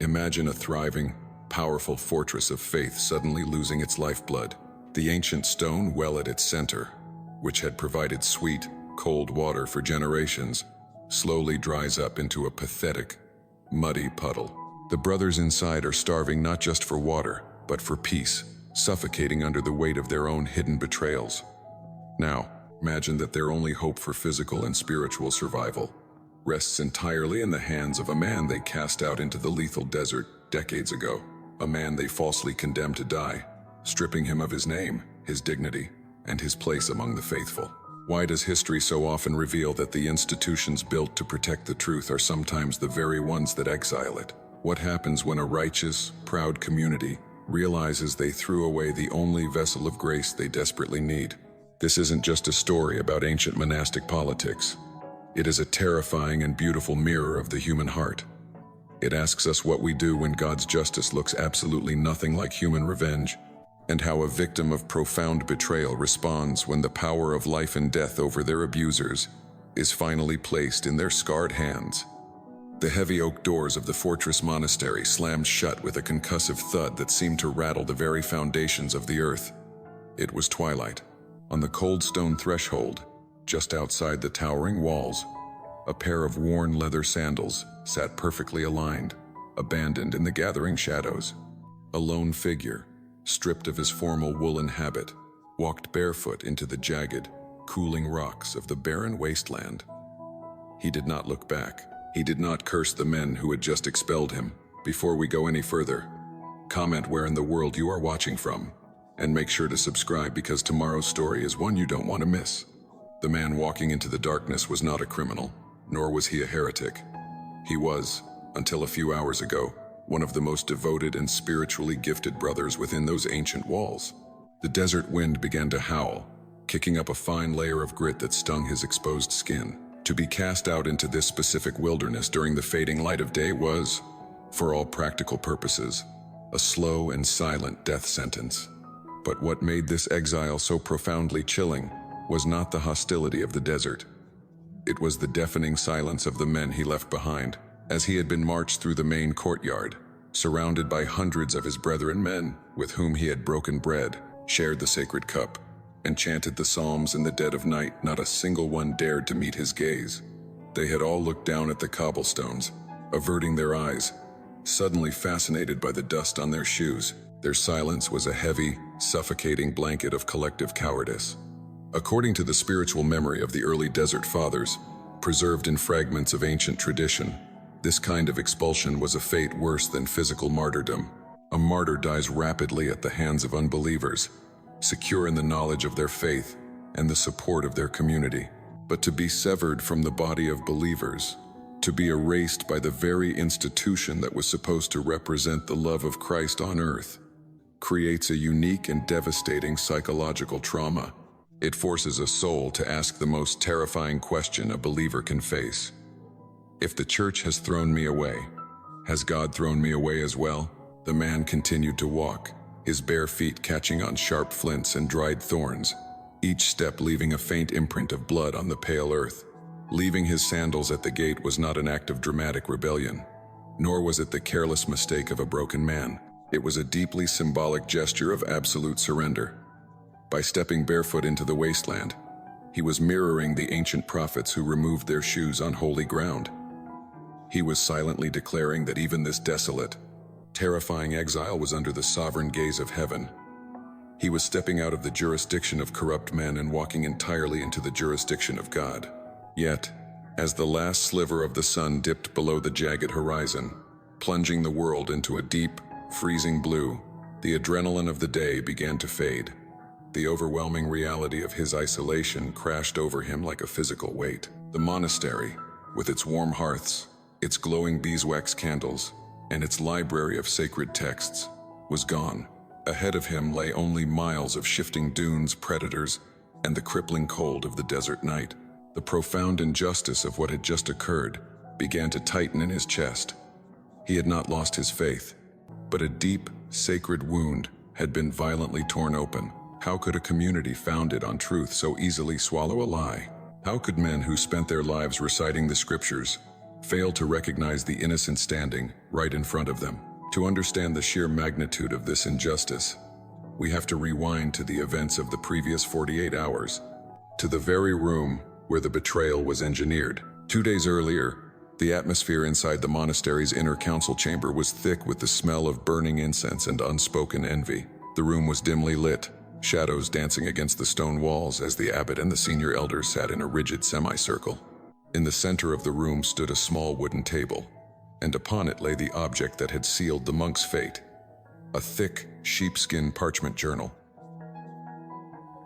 Imagine a thriving, powerful fortress of faith suddenly losing its lifeblood. The ancient stone well at its center, which had provided sweet, cold water for generations, slowly dries up into a pathetic, muddy puddle. The brothers inside are starving not just for water, but for peace, suffocating under the weight of their own hidden betrayals. Now, imagine that their only hope for physical and spiritual survival rests entirely in the hands of a man they cast out into the lethal desert decades ago. A man they falsely condemned to die, stripping him of his name, his dignity, and his place among the faithful. Why does history so often reveal that the institutions built to protect the truth are sometimes the very ones that exile it? What happens when a righteous, proud community realizes they threw away the only vessel of grace they desperately need? This isn't just a story about ancient monastic politics. It is a terrifying and beautiful mirror of the human heart. It asks us what we do when God's justice looks absolutely nothing like human revenge, and how a victim of profound betrayal responds when the power of life and death over their abusers is finally placed in their scarred hands. The heavy oak doors of the fortress monastery slammed shut with a concussive thud that seemed to rattle the very foundations of the earth. It was twilight. On the cold stone threshold, just outside the towering walls, a pair of worn leather sandals sat perfectly aligned, abandoned in the gathering shadows. A lone figure, stripped of his formal woolen habit, walked barefoot into the jagged, cooling rocks of the barren wasteland. He did not look back. He did not curse the men who had just expelled him. Before we go any further, comment where in the world you are watching from, and make sure to subscribe because tomorrow's story is one you don't want to miss. The man walking into the darkness was not a criminal, nor was he a heretic. He was, until a few hours ago, one of the most devoted and spiritually gifted brothers within those ancient walls. The desert wind began to howl, kicking up a fine layer of grit that stung his exposed skin. To be cast out into this specific wilderness during the fading light of day was, for all practical purposes, a slow and silent death sentence. But what made this exile so profoundly chilling was not the hostility of the desert. It was the deafening silence of the men he left behind, as he had been marched through the main courtyard, surrounded by hundreds of his brethren men with whom he had broken bread, shared the sacred cup, and chanted the psalms in the dead of night. Not a single one dared to meet his gaze. They had all looked down at the cobblestones, averting their eyes, suddenly fascinated by the dust on their shoes. Their silence was a heavy, suffocating blanket of collective cowardice. According to the spiritual memory of the early desert fathers, preserved in fragments of ancient tradition, this kind of expulsion was a fate worse than physical martyrdom. A martyr dies rapidly at the hands of unbelievers, secure in the knowledge of their faith and the support of their community. But to be severed from the body of believers, to be erased by the very institution that was supposed to represent the love of Christ on earth, creates a unique and devastating psychological trauma. It forces a soul to ask the most terrifying question a believer can face. If the church has thrown me away, has God thrown me away as well? The man continued to walk, his bare feet catching on sharp flints and dried thorns, each step leaving a faint imprint of blood on the pale earth. Leaving his sandals at the gate was not an act of dramatic rebellion, nor was it the careless mistake of a broken man. It was a deeply symbolic gesture of absolute surrender. By stepping barefoot into the wasteland, he was mirroring the ancient prophets who removed their shoes on holy ground. He was silently declaring that even this desolate, terrifying exile was under the sovereign gaze of heaven. He was stepping out of the jurisdiction of corrupt men and walking entirely into the jurisdiction of God. Yet, as the last sliver of the sun dipped below the jagged horizon, plunging the world into a deep, freezing blue, the adrenaline of the day began to fade. The overwhelming reality of his isolation crashed over him like a physical weight. The monastery, with its warm hearths, its glowing beeswax candles, and its library of sacred texts, was gone. Ahead of him lay only miles of shifting dunes, predators, and the crippling cold of the desert night. The profound injustice of what had just occurred began to tighten in his chest. He had not lost his faith, but a deep, sacred wound had been violently torn open. How could a community founded on truth so easily swallow a lie? How could men who spent their lives reciting the scriptures, fail to recognize the innocent standing right in front of them. To understand the sheer magnitude of this injustice, we have to rewind to the events of the previous 48 hours, to the very room where the betrayal was engineered. 2 days earlier, the atmosphere inside the monastery's inner council chamber was thick with the smell of burning incense and unspoken envy. The room was dimly lit, shadows dancing against the stone walls as the abbot and the senior elders sat in a rigid semicircle. In the center of the room stood a small wooden table, and upon it lay the object that had sealed the monk's fate, a thick, sheepskin parchment journal.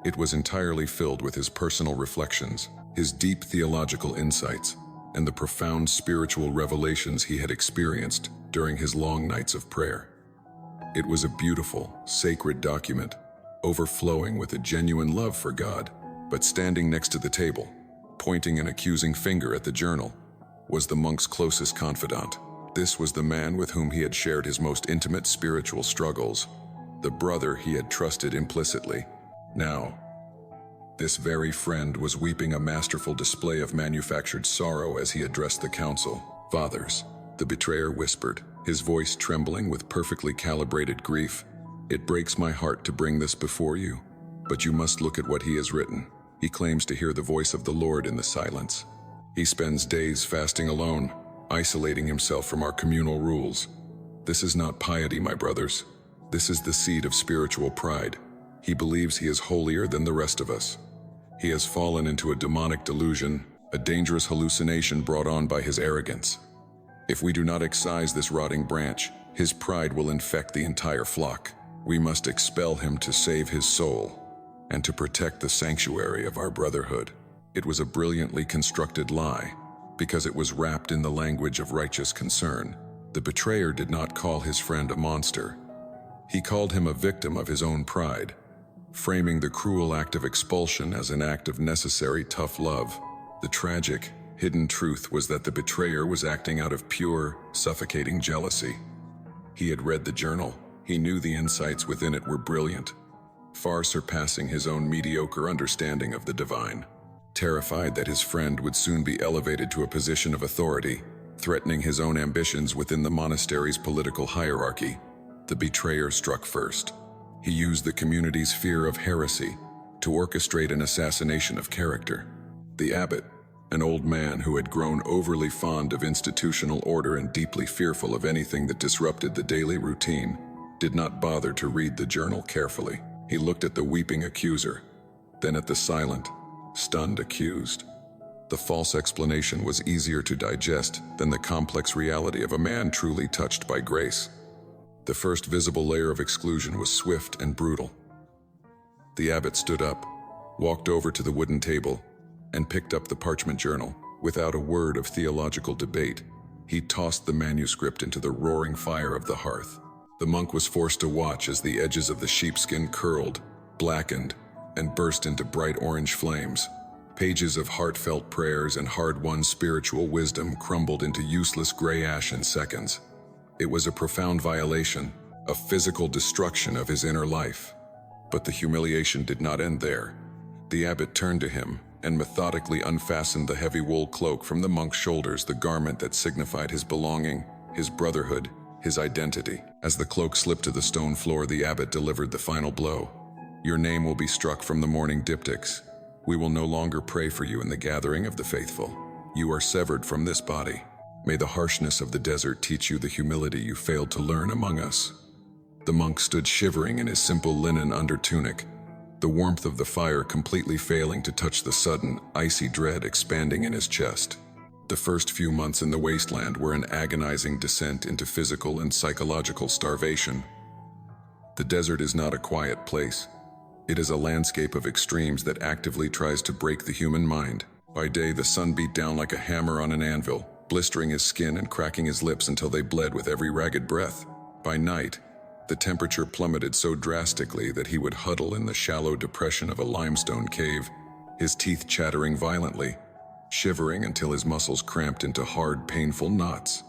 It was entirely filled with his personal reflections, his deep theological insights, and the profound spiritual revelations he had experienced during his long nights of prayer. It was a beautiful, sacred document, overflowing with a genuine love for God, but standing next to the table, pointing an accusing finger at the journal, was the monk's closest confidant. This was the man with whom he had shared his most intimate spiritual struggles, the brother he had trusted implicitly. Now, this very friend was weeping a masterful display of manufactured sorrow as he addressed the council. "Fathers," the betrayer whispered, his voice trembling with perfectly calibrated grief, "it breaks my heart to bring this before you, but you must look at what he has written. He claims to hear the voice of the Lord in the silence. He spends days fasting alone, isolating himself from our communal rules. This is not piety, my brothers. This is the seed of spiritual pride. He believes he is holier than the rest of us. He has fallen into a demonic delusion, a dangerous hallucination brought on by his arrogance. If we do not excise this rotting branch, his pride will infect the entire flock. We must expel him to save his soul and to protect the sanctuary of our brotherhood." It was a brilliantly constructed lie, because it was wrapped in the language of righteous concern. The betrayer did not call his friend a monster. He called him a victim of his own pride, framing the cruel act of expulsion as an act of necessary tough love. The tragic, hidden truth was that the betrayer was acting out of pure, suffocating jealousy. He had read the journal. He knew the insights within it were brilliant, far surpassing his own mediocre understanding of the divine. Terrified that his friend would soon be elevated to a position of authority, threatening his own ambitions within the monastery's political hierarchy, the betrayer struck first. He used the community's fear of heresy to orchestrate an assassination of character. The abbot, an old man who had grown overly fond of institutional order and deeply fearful of anything that disrupted the daily routine, did not bother to read the journal carefully. He looked at the weeping accuser, then at the silent, stunned accused. The false explanation was easier to digest than the complex reality of a man truly touched by grace. The first visible layer of exclusion was swift and brutal. The abbot stood up, walked over to the wooden table, and picked up the parchment journal. Without a word of theological debate, he tossed the manuscript into the roaring fire of the hearth. The monk was forced to watch as the edges of the sheepskin curled, blackened, and burst into bright orange flames. Pages of heartfelt prayers and hard-won spiritual wisdom crumbled into useless gray ash in seconds. It was a profound violation, a physical destruction of his inner life. But the humiliation did not end there. The abbot turned to him and methodically unfastened the heavy wool cloak from the monk's shoulders, the garment that signified his belonging, his brotherhood, his identity. As the cloak slipped to the stone floor, the abbot delivered the final blow. "Your name will be struck from the morning diptychs. We will no longer pray for you in the gathering of the faithful. You are severed from this body. May the harshness of the desert teach you the humility you failed to learn among us." The monk stood shivering in his simple linen undertunic, the warmth of the fire completely failing to touch the sudden, icy dread expanding in his chest. The first few months in the wasteland were an agonizing descent into physical and psychological starvation. The desert is not a quiet place. It is a landscape of extremes that actively tries to break the human mind. By day, the sun beat down like a hammer on an anvil, blistering his skin and cracking his lips until they bled with every ragged breath. By night, the temperature plummeted so drastically that he would huddle in the shallow depression of a limestone cave, his teeth chattering violently, shivering until his muscles cramped into hard, painful knots.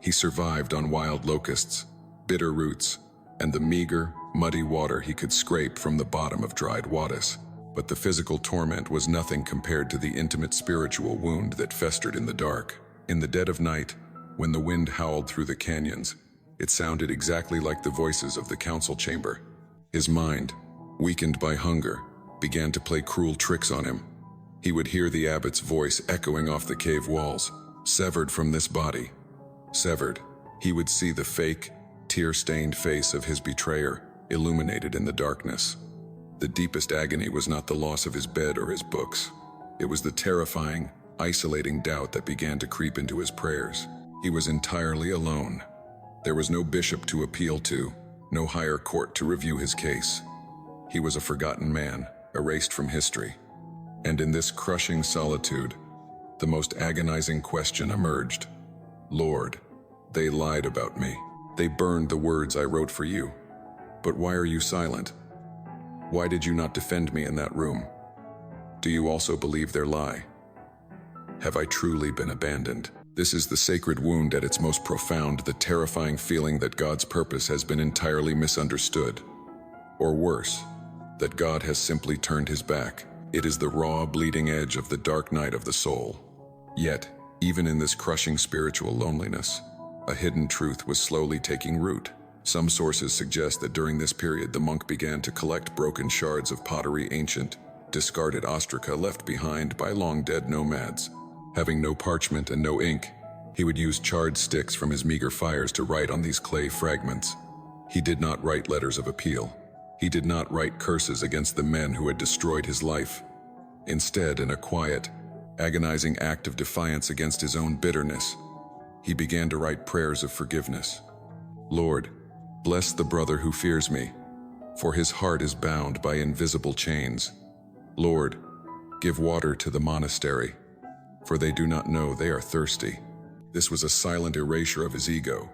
He survived on wild locusts, bitter roots, and the meager, muddy water he could scrape from the bottom of dried wadis. But the physical torment was nothing compared to the intimate spiritual wound that festered in the dark. In the dead of night, when the wind howled through the canyons, it sounded exactly like the voices of the council chamber. His mind, weakened by hunger, began to play cruel tricks on him. He would hear the abbot's voice echoing off the cave walls. Severed from this body, severed, he would see the fake, tear-stained face of his betrayer illuminated in the darkness. The deepest agony was not the loss of his bed or his books. It was the terrifying, isolating doubt that began to creep into his prayers. He was entirely alone. There was no bishop to appeal to, no higher court to review his case. He was a forgotten man, erased from history. And in this crushing solitude, the most agonizing question emerged. Lord, they lied about me. They burned the words I wrote for you. But why are you silent? Why did you not defend me in that room? Do you also believe their lie? Have I truly been abandoned? This is the sacred wound at its most profound, the terrifying feeling that God's purpose has been entirely misunderstood. Or worse, that God has simply turned his back. It is the raw, bleeding edge of the dark night of the soul. Yet, even in this crushing spiritual loneliness, a hidden truth was slowly taking root. Some sources suggest that during this period the monk began to collect broken shards of pottery, ancient, discarded ostraca left behind by long-dead nomads. Having no parchment and no ink, he would use charred sticks from his meager fires to write on these clay fragments. He did not write letters of appeal. He did not write curses against the men who had destroyed his life. Instead, in a quiet, agonizing act of defiance against his own bitterness, he began to write prayers of forgiveness. Lord, bless the brother who fears me, for his heart is bound by invisible chains. Lord, give water to the monastery, for they do not know they are thirsty. This was a silent erasure of his ego.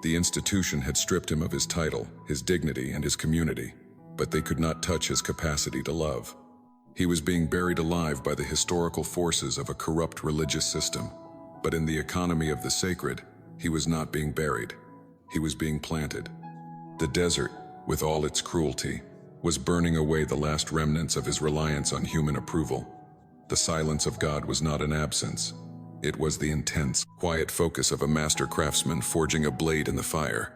The institution had stripped him of his title, his dignity, and his community, but they could not touch his capacity to love. He was being buried alive by the historical forces of a corrupt religious system. But in the economy of the sacred, he was not being buried. He was being planted. The desert, with all its cruelty, was burning away the last remnants of his reliance on human approval. The silence of God was not an absence. It was the intense, quiet focus of a master craftsman forging a blade in the fire.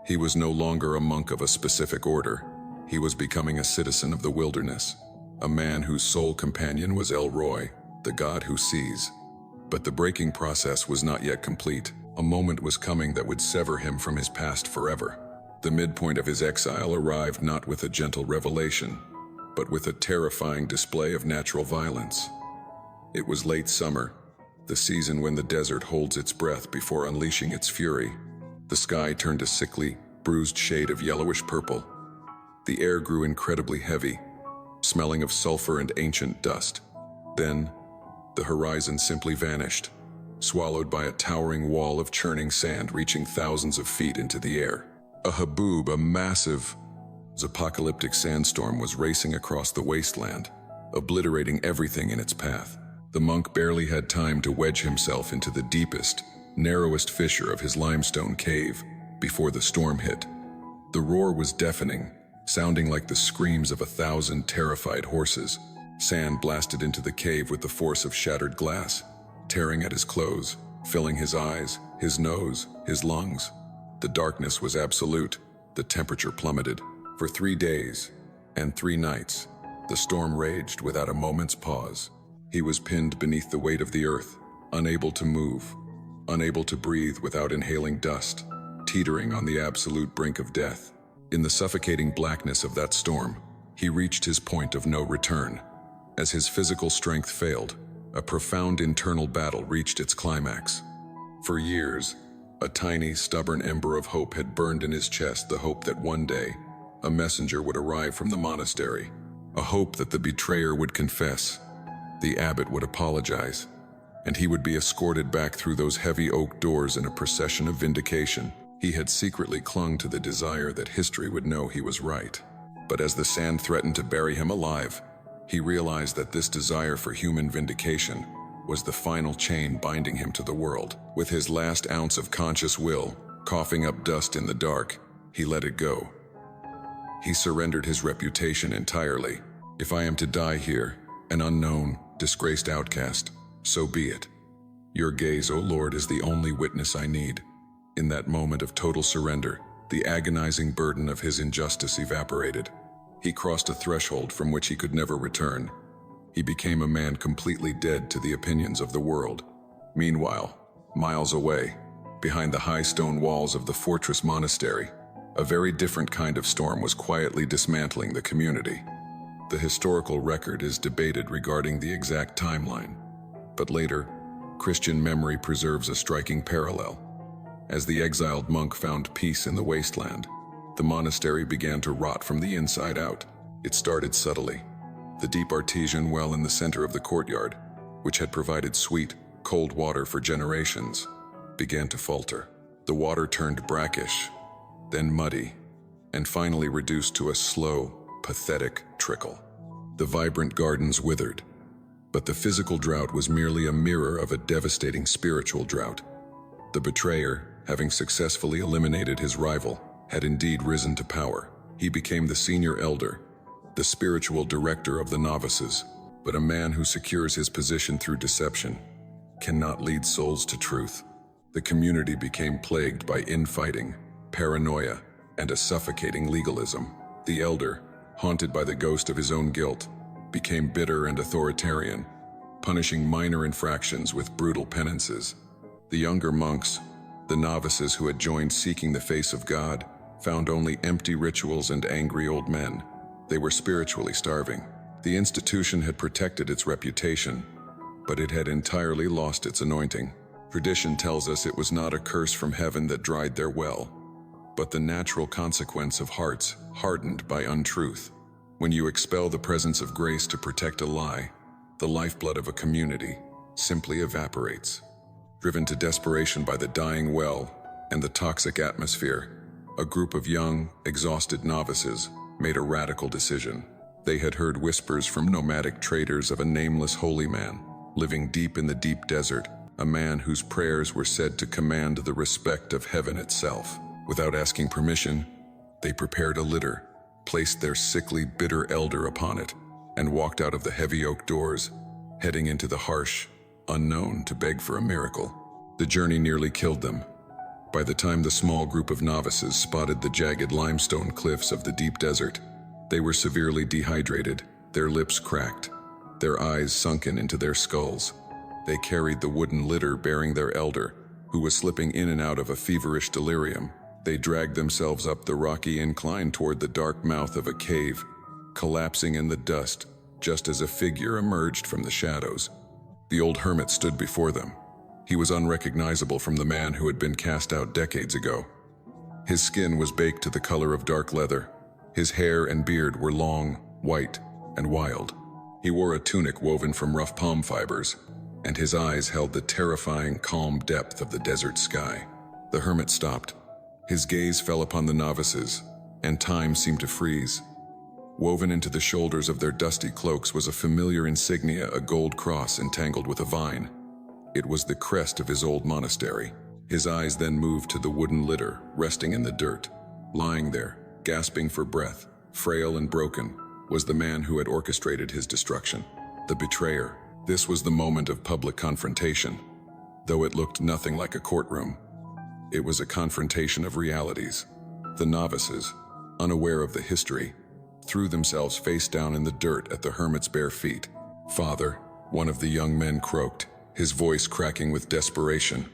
He was no longer a monk of a specific order. He was becoming a citizen of the wilderness. A man whose sole companion was El Roy, the God who sees. But the breaking process was not yet complete. A moment was coming that would sever him from his past forever. The midpoint of his exile arrived not with a gentle revelation, but with a terrifying display of natural violence. It was late summer, the season when the desert holds its breath before unleashing its fury. The sky turned a sickly, bruised shade of yellowish purple. The air grew incredibly heavy, smelling of sulfur and ancient dust. Then, the horizon simply vanished, swallowed by a towering wall of churning sand reaching thousands of feet into the air. A haboob, a massive, apocalyptic sandstorm was racing across the wasteland, obliterating everything in its path. The monk barely had time to wedge himself into the deepest, narrowest fissure of his limestone cave before the storm hit. The roar was deafening, sounding like the screams of 1,000 terrified horses. Sand blasted into the cave with the force of shattered glass, tearing at his clothes, filling his eyes, his nose, his lungs. The darkness was absolute. The temperature plummeted. For 3 days and 3 nights, the storm raged without a moment's pause. He was pinned beneath the weight of the earth, unable to move, unable to breathe without inhaling dust, teetering on the absolute brink of death. In the suffocating blackness of that storm, he reached his point of no return. As his physical strength failed, a profound internal battle reached its climax. For years, a tiny, stubborn ember of hope had burned in his chest, the hope that one day, a messenger would arrive from the monastery, a hope that the betrayer would confess, the abbot would apologize, and he would be escorted back through those heavy oak doors in a procession of vindication. He had secretly clung to the desire that history would know he was right. But as the sand threatened to bury him alive, he realized that this desire for human vindication was the final chain binding him to the world. With his last ounce of conscious will, coughing up dust in the dark, he let it go. He surrendered his reputation entirely. If I am to die here, an unknown, disgraced outcast, so be it. Your gaze, O Lord, is the only witness I need. In that moment of total surrender, the agonizing burden of his injustice evaporated. He crossed a threshold from which he could never return. He became a man completely dead to the opinions of the world. Meanwhile, miles away, behind the high stone walls of the fortress monastery, a very different kind of storm was quietly dismantling the community. The historical record is debated regarding the exact timeline, but later, Christian memory preserves a striking parallel. As the exiled monk found peace in the wasteland, the monastery began to rot from the inside out. It started subtly. The deep artesian well in the center of the courtyard, which had provided sweet, cold water for generations, began to falter. The water turned brackish, then muddy, and finally reduced to a slow, pathetic trickle. The vibrant gardens withered, but the physical drought was merely a mirror of a devastating spiritual drought. The betrayer, having successfully eliminated his rival, had indeed risen to power. He became the senior elder, the spiritual director of the novices, but a man who secures his position through deception cannot lead souls to truth. The community became plagued by infighting, paranoia, and a suffocating legalism. The elder, haunted by the ghost of his own guilt, became bitter and authoritarian, punishing minor infractions with brutal penances. The younger monks, the novices who had joined seeking the face of God, found only empty rituals and angry old men. They were spiritually starving. The institution had protected its reputation, but it had entirely lost its anointing. Tradition tells us it was not a curse from heaven that dried their well, but the natural consequence of hearts hardened by untruth. When you expel the presence of grace to protect a lie, the lifeblood of a community simply evaporates. Driven to desperation by the dying well and the toxic atmosphere, a group of young, exhausted novices made a radical decision. They had heard whispers from nomadic traders of a nameless holy man, living deep in the deep desert, a man whose prayers were said to command the respect of heaven itself. Without asking permission, they prepared a litter, placed their sickly, bitter elder upon it, and walked out of the heavy oak doors, heading into the harsh unknown to beg for a miracle. The journey nearly killed them. By the time the small group of novices spotted the jagged limestone cliffs of the deep desert, they were severely dehydrated, their lips cracked, their eyes sunken into their skulls. They carried the wooden litter bearing their elder, who was slipping in and out of a feverish delirium. They dragged themselves up the rocky incline toward the dark mouth of a cave, collapsing in the dust just as a figure emerged from the shadows. The old hermit stood before them. He was unrecognizable from the man who had been cast out decades ago. His skin was baked to the color of dark leather. His hair and beard were long, white, and wild. He wore a tunic woven from rough palm fibers, and his eyes held the terrifying, calm depth of the desert sky. The hermit stopped. His gaze fell upon the novices, and time seemed to freeze. Woven into the shoulders of their dusty cloaks was a familiar insignia, a gold cross entangled with a vine. It was the crest of his old monastery. His eyes then moved to the wooden litter, resting in the dirt. Lying there, gasping for breath, frail and broken, was the man who had orchestrated his destruction, the betrayer. This was the moment of public confrontation. Though it looked nothing like a courtroom, it was a confrontation of realities. The novices, unaware of the history, threw themselves face down in the dirt at the hermit's bare feet. "Father," one of the young men croaked, his voice cracking with desperation,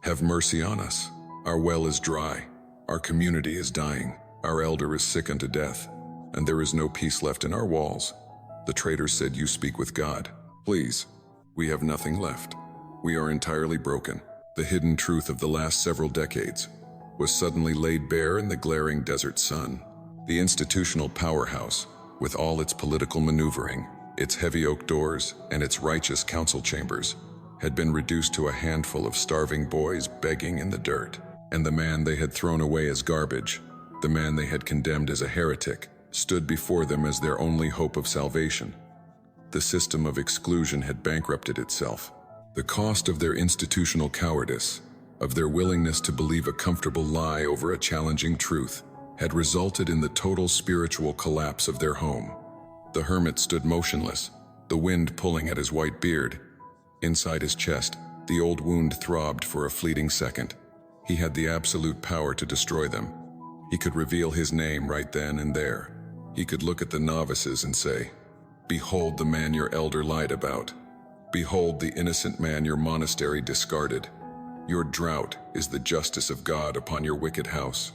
"have mercy on us. Our well is dry. Our community is dying. Our elder is sick unto death, and there is no peace left in our walls." The traitor said, "You speak with God. Please, we have nothing left. We are entirely broken." The hidden truth of the last several decades was suddenly laid bare in the glaring desert sun. The institutional powerhouse, with all its political maneuvering, its heavy oak doors, and its righteous council chambers, had been reduced to a handful of starving boys begging in the dirt. And the man they had thrown away as garbage, the man they had condemned as a heretic, stood before them as their only hope of salvation. The system of exclusion had bankrupted itself. The cost of their institutional cowardice, of their willingness to believe a comfortable lie over a challenging truth, had resulted in the total spiritual collapse of their home. The hermit stood motionless, the wind pulling at his white beard. Inside his chest, The old wound throbbed for a fleeting second. He had the absolute power to destroy them. He could reveal his name right then and there. He could look at the novices and say, "Behold the man your elder lied about. Behold the innocent man your monastery discarded. Your drought is the justice of God upon your wicked house."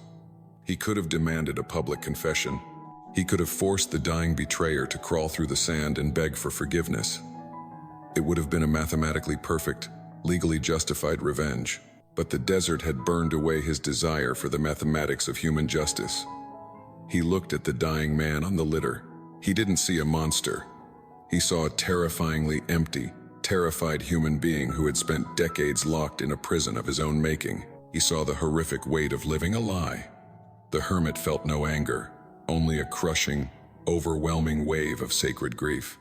He could have demanded a public confession. He could have forced the dying betrayer to crawl through the sand and beg for forgiveness. It would have been a mathematically perfect, legally justified revenge. But the desert had burned away his desire for the mathematics of human justice. He looked at the dying man on the litter. He didn't see a monster. He saw a terrifyingly empty, terrified human being who had spent decades locked in a prison of his own making. He saw the horrific weight of living a lie. The hermit felt no anger, only a crushing, overwhelming wave of sacred grief.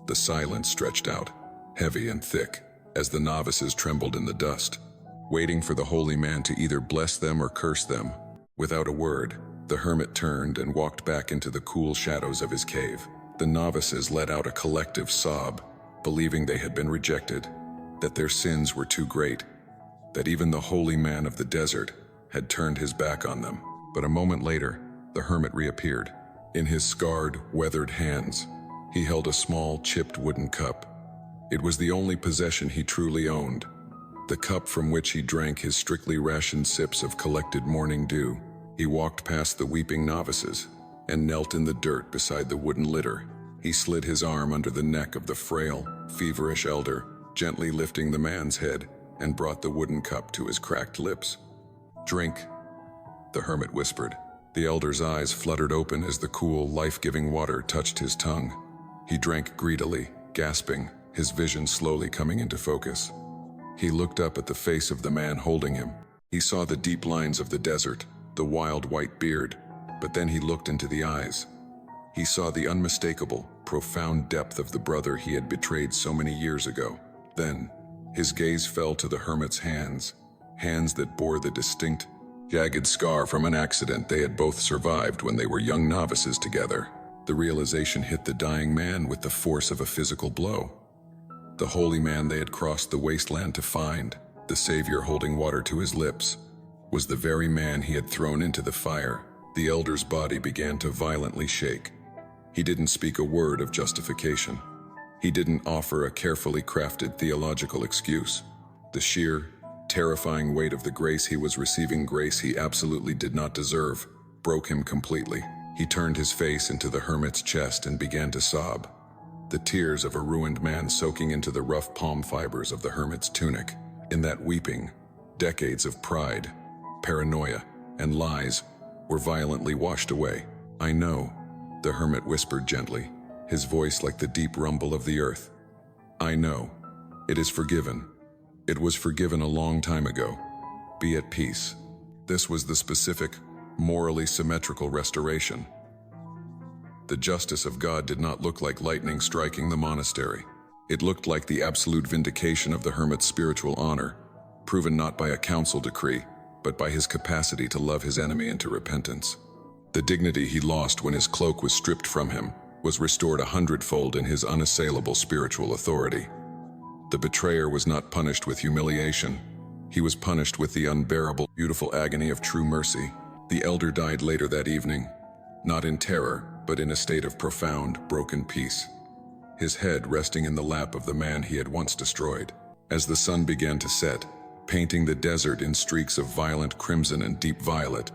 The silence stretched out, heavy and thick, as the novices trembled in the dust, waiting for the holy man to either bless them or curse them. Without a word, the hermit turned and walked back into the cool shadows of his cave. The novices let out a collective sob, believing they had been rejected, that their sins were too great, that even the holy man of the desert had turned his back on them. But a moment later, the hermit reappeared. In his scarred, weathered hands, he held a small, chipped wooden cup. It was the only possession he truly owned, the cup from which he drank his strictly rationed sips of collected morning dew. He walked past the weeping novices and knelt in the dirt beside the wooden litter. He slid his arm under the neck of the frail, feverish elder, gently lifting the man's head, and brought the wooden cup to his cracked lips. "Drink," the hermit whispered. The elder's eyes fluttered open as the cool, life-giving water touched his tongue. He drank greedily, gasping, his vision slowly coming into focus. He looked up at the face of the man holding him. He saw the deep lines of the desert, the wild white beard, but then he looked into the eyes. He saw the unmistakable, profound depth of the brother he had betrayed so many years ago. Then, his gaze fell to the hermit's hands, hands that bore the distinct, jagged scar from an accident they had both survived when they were young novices together. The realization hit the dying man with the force of a physical blow. The holy man they had crossed the wasteland to find, the savior holding water to his lips, was the very man he had thrown into the fire. The elder's body began to violently shake. He didn't speak a word of justification. He didn't offer a carefully crafted theological excuse. The sheer, terrifying weight of the grace he was receiving, grace he absolutely did not deserve, broke him completely. He turned his face into the hermit's chest and began to sob, the tears of a ruined man soaking into the rough palm fibers of the hermit's tunic. In that weeping, decades of pride, paranoia, and lies were violently washed away. "I know," the hermit whispered gently, his voice like the deep rumble of the earth. "I know. It is forgiven. It was forgiven a long time ago. Be at peace." This was the specific, morally symmetrical restoration. The justice of God did not look like lightning striking the monastery. It looked like the absolute vindication of the hermit's spiritual honor, proven not by a council decree, but by his capacity to love his enemy into repentance. The dignity he lost when his cloak was stripped from him was restored 100-fold in his unassailable spiritual authority. The betrayer was not punished with humiliation. He was punished with the unbearable, beautiful agony of true mercy. The elder died later that evening, not in terror, but in a state of profound, broken peace, his head resting in the lap of the man he had once destroyed. As the sun began to set, painting the desert in streaks of violent crimson and deep violet,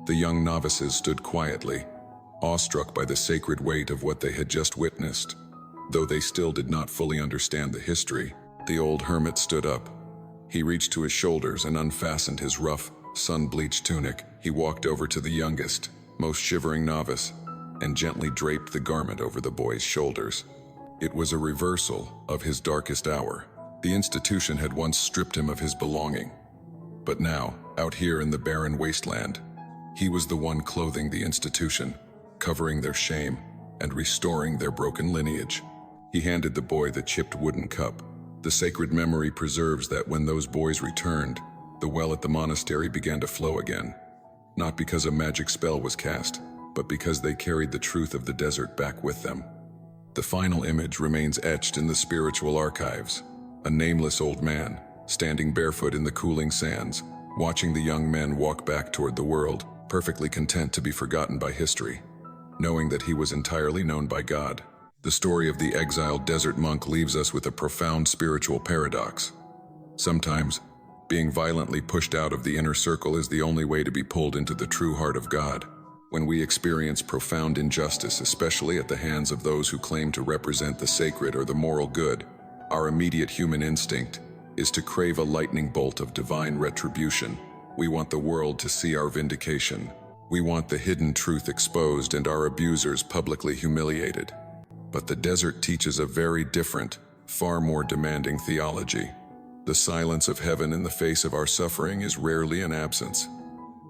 the young novices stood quietly, awestruck by the sacred weight of what they had just witnessed. Though they still did not fully understand the history, the old hermit stood up. He reached to his shoulders and unfastened his rough, sun-bleached tunic. He walked over to the youngest, most shivering novice, and gently draped the garment over the boy's shoulders. It was a reversal of his darkest hour. The institution had once stripped him of his belonging. But now, out here in the barren wasteland, he was the one clothing the institution, covering their shame, and restoring their broken lineage. He handed the boy the chipped wooden cup. The sacred memory preserves that when those boys returned, the well at the monastery began to flow again. Not because a magic spell was cast, but because they carried the truth of the desert back with them. The final image remains etched in the spiritual archives. A nameless old man, standing barefoot in the cooling sands, watching the young men walk back toward the world, perfectly content to be forgotten by history, knowing that he was entirely known by God. The story of the exiled desert monk leaves us with a profound spiritual paradox. Sometimes, being violently pushed out of the inner circle is the only way to be pulled into the true heart of God. When we experience profound injustice, especially at the hands of those who claim to represent the sacred or the moral good, our immediate human instinct is to crave a lightning bolt of divine retribution. We want the world to see our vindication. We want the hidden truth exposed and our abusers publicly humiliated. But the desert teaches a very different, far more demanding theology. The silence of heaven in the face of our suffering is rarely an absence.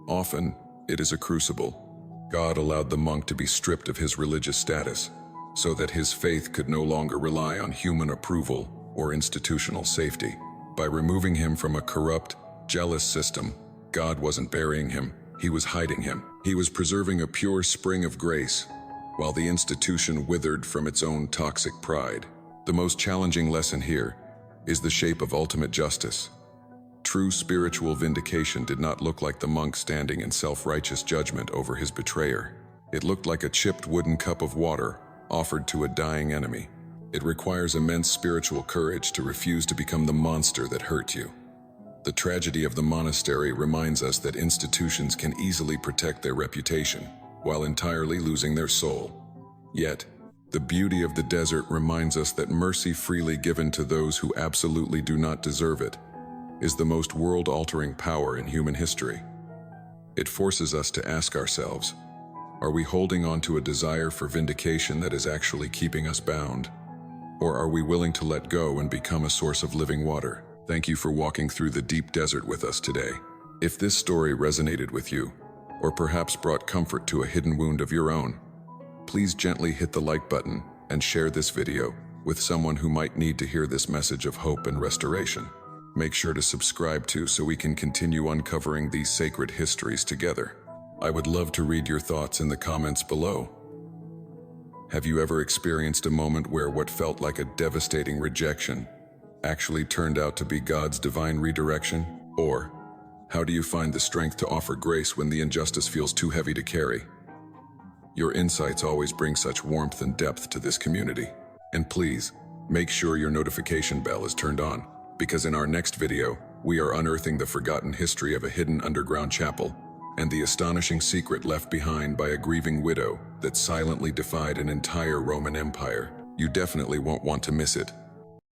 Often, it is a crucible. God allowed the monk to be stripped of his religious status, so that his faith could no longer rely on human approval or institutional safety. By removing him from a corrupt, jealous system, God wasn't burying him, he was hiding him. He was preserving a pure spring of grace, while the institution withered from its own toxic pride. The most challenging lesson here is the shape of ultimate justice. True spiritual vindication did not look like the monk standing in self-righteous judgment over his betrayer. It looked like a chipped wooden cup of water offered to a dying enemy. It requires immense spiritual courage to refuse to become the monster that hurt you. The tragedy of the monastery reminds us that institutions can easily protect their reputation while entirely losing their soul. Yet, the beauty of the desert reminds us that mercy freely given to those who absolutely do not deserve it is the most world-altering power in human history. It forces us to ask ourselves, are we holding on to a desire for vindication that is actually keeping us bound? Or are we willing to let go and become a source of living water? Thank you for walking through the deep desert with us today. If this story resonated with you, or perhaps brought comfort to a hidden wound of your own, please gently hit the like button and share this video with someone who might need to hear this message of hope and restoration. Make sure to subscribe too so we can continue uncovering these sacred histories together. I would love to read your thoughts in the comments below. Have you ever experienced a moment where what felt like a devastating rejection actually turned out to be God's divine redirection? Or, how do you find the strength to offer grace when the injustice feels too heavy to carry? Your insights always bring such warmth and depth to this community. And please, make sure your notification bell is turned on, because in our next video, we are unearthing the forgotten history of a hidden underground chapel and the astonishing secret left behind by a grieving widow that silently defied an entire Roman Empire. You definitely won't want to miss it.